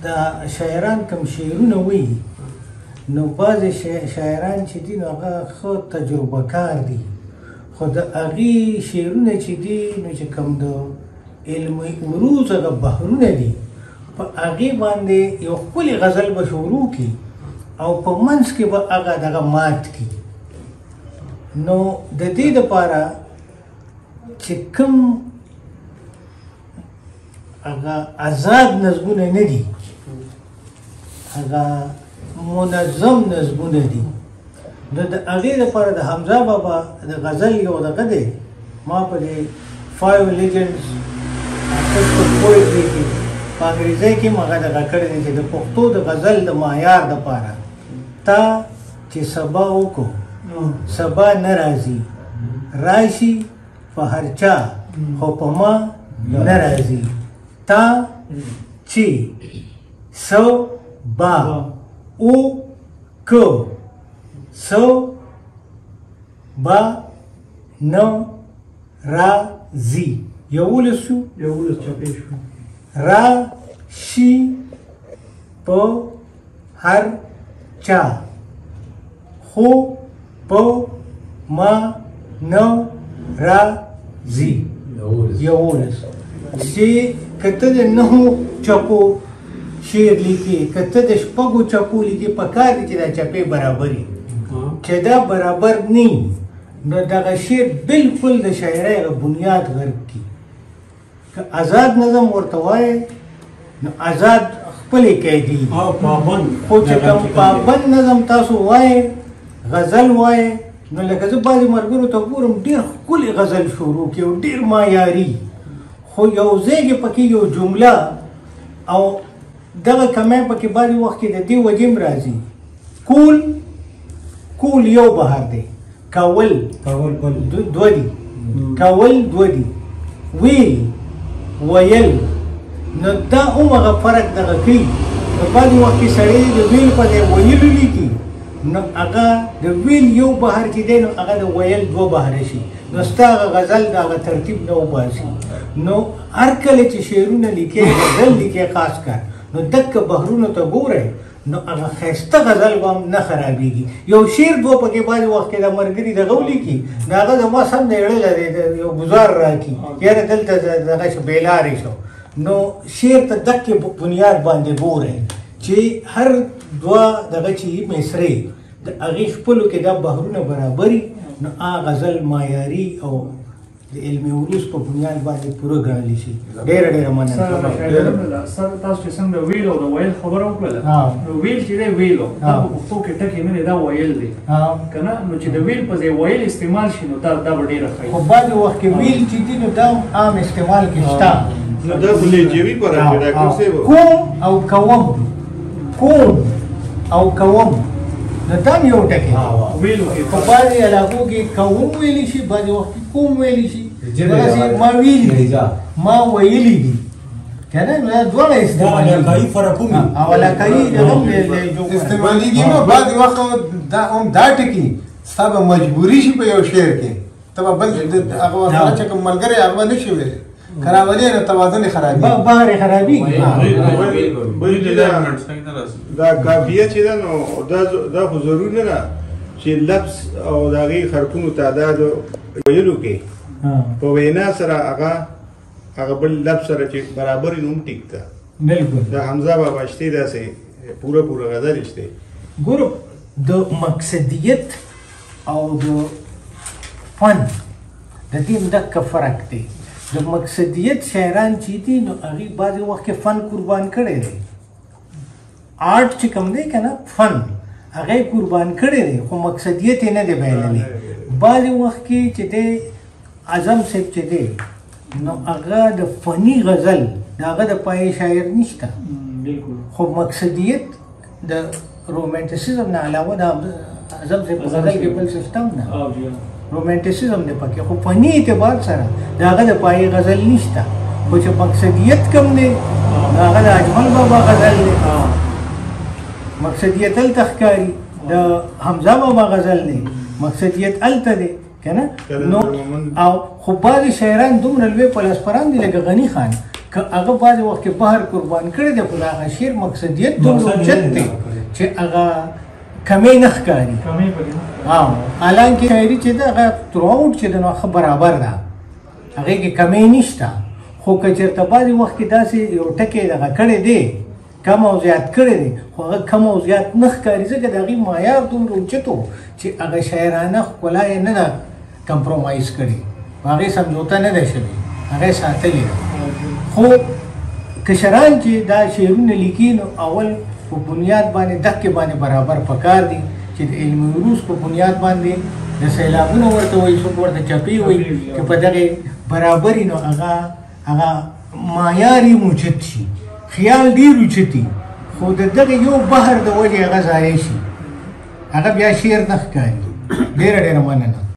دا شاعران کوم شعرونه وایي نو بعضې شاعران چې دي نو هغه ښه تجربه کار دي، خو د هغې شعرونه چې دي نو چې کوم د علم عروض هغه بحرونه دي په هغې باندې یو ښکلې غزل به شروع کړي او په منځ کې به هغه دغه مات کړي. نو د دې دپاره چې کوم هغه آزاد نظمونه نه دي، هغه منظم نظمونه دي، نو د هغې دپاره د حمزه بابا د غزل یو دغه دی، ما په دې 5 legends پویټري کې په انګریزۍ کې هغه دغه کړی دی چې د پښتو د غزل د معیار دپاره تا چې سبا وکړو سبا نه راځي، راشي په هر چا خو په ما نه راځي، تا چې سبا وکړو سبا نه راځي، یولس شو، یولس چاپې شو، راشي په هر چا خو په ما نه راځي، یولس. چې که ته د 9 چپو شعر لیکي، که ته د 6 چپو لیکي، پکار دي چې دا چپې برابر وي. چې دا برابر نه وي نو دغه شعر بلکل د شاعرۍ هغه بنیاد غرق کړي. که آزاد نظم ورته وایې نو آزاد خپلې قیدي، خو چې کوم پابند نظم تاسو وایې غزل وایې نو لکه زه بعضې ملګرو ته ګورم ډېر ښکلې غزل شروع کړي او ډېر معیاري، خو یو ځای کې پکې یو جمله او دغه کمی پکې بعضې وخت کې د دې وجې هم راځي. کول یو بهر دی، کول دوه دي، کول دوه دي، ویل نو دا هم هغه فرق دغه کوي. نو بعضې وخت کې سړی د ویل په ځای ویلو لیکي نو هغه د ویل یو بهر چې دی نو هغه د ویل 2 بهره شي، نو ستا هغه غزل د هغه ترتیب نه وباسي. نو هر کله چې شعرونه لیکې غزل لیکې خاص کار نو دکه بحرونو ته ګورئ نو هغه ښایسته غزل به هم نه خرابېږي. یو شعر 2 پکې بعضې وخت کې د ملګري دغه ولیکي نو هغه زما سم د اړه لري یو ګزار راکړي یاره دلته دغه شو بېلارې شو. نو شعر ته دکې بنیاد باندې ګورئ چې هر 2 دغه چې مصرې د هغې خپلو کې دا بحرونه برابري نو هغه غزل معیاري او د علم عروض په بنیاد باندې پوره ګڼلی شي. ډېره مننه. سر تاسو چې څنګه ویل او د ویل خبره وکړله، نو ویل چې دی ویلو دا په پښتو کې ټکي نه دی، دا ویل دی که نه؟ نو چې د ویل په ځای ویل استعمال شي نو دا به ډېره ښه وي. خو بعضې وخت کې ویل چې دي نو دا عام استعمال کې شته. نو دا خو لهجوي فرق دی ډاکټر صاحب. کوم او کوم نو دا هم یو ټکی ویلو کې په بعضې علاقو کې کوم ویلی شي، بعضې وخت کې کوم ویلی شي، ما ویلي ما ویلي دي که نه؟ نو دا دواړه استعمالېږي او علاقایي استعمالېږي. نو بعضې وخت دا ټکي ستا به مجبوري شي په یو شعر کې، ته به بل هغه ورسره چې کوم ملګری هغه به نه شي ویلی، خرابولی نو توازن یې خرابېږي، بهر یې خرابېږي. دا قافیه چې ده نو دا خو ضرور نه ده چې لفظ او د هغې حرفونو تعداد ویلو کې په وینا سره هغه بل لفظ سره چې برابر وي نو هم ټیک ده. بلکل د حمزه بابا شته داسې پوره غزل شته. ګورو د مقصدیت او د فن د دې دقه فرق دی. د مقصدیت شاعران چې دي نو هغې بعضې وخت کې فن قربان کړی دی، آرټ چې کوم دی که نه فن هغه یې قربان کړی دی خو مقصدیت یې نه دی بایللی. بعضې وخت کې چې دی اعظم صاحب چې دی نو هغه د فني غزل د هغه د پایې شاعر نشته، خو مقصدیت د رومانټیسزم نه علاوه د اعظم صاحب په غزل کې بل سیسټم نه رومانټیسزم دی پکې، خو فني اعتبار سره د هغه د پایې غزل نشته. خو چې مقصدیت کم دی نو هغه د اجمل بابا غزل دی، مقصدیت هلته ښکاري، د حمزه بابا غزل دی مقصدیت هلته دی کنه نو او خو بعضې شاعران دومره لوی پلاسپران دي لکه غني خان که هغه بعضې وخت کې بحر قربان کړی دی خو د هغه شعر مقصدیت دومره اوچت دی چې هغه کمی نه ښکاري حالانکې شاعري چې ده هغه تھرو آوټ چې ده نو هغه برابر ده هغې کې کمی نشته خو که چېرته بعضې وخت کې داسې یو ټکی دغه کړی دی کم او زیات کړی دی خو هغه کم او زیات نه ښکاري ځکه د هغې معیار دومره اوچت و چې هغه شاعرانه ښکلا یې نه ده کمپرومایز کړي په هغې سمجوته نه ده شوې هغه یې ساتلې ده خو کشران چې دا شعرونه لیکي نو اول په بنیاد باندې دقې باندې برابر پکار دي چې د علم عروض په بنیاد باندې د سیلابونه ورته وایي څوک ورته چپې وایي که په دغې برابري نو هغه معیار یې اوچت شي خیال ډېر اوچتي خو د دغه یو بحر د وجې هغه ضایع شي هغه بیا شعر نه ښکاري ډېره مننه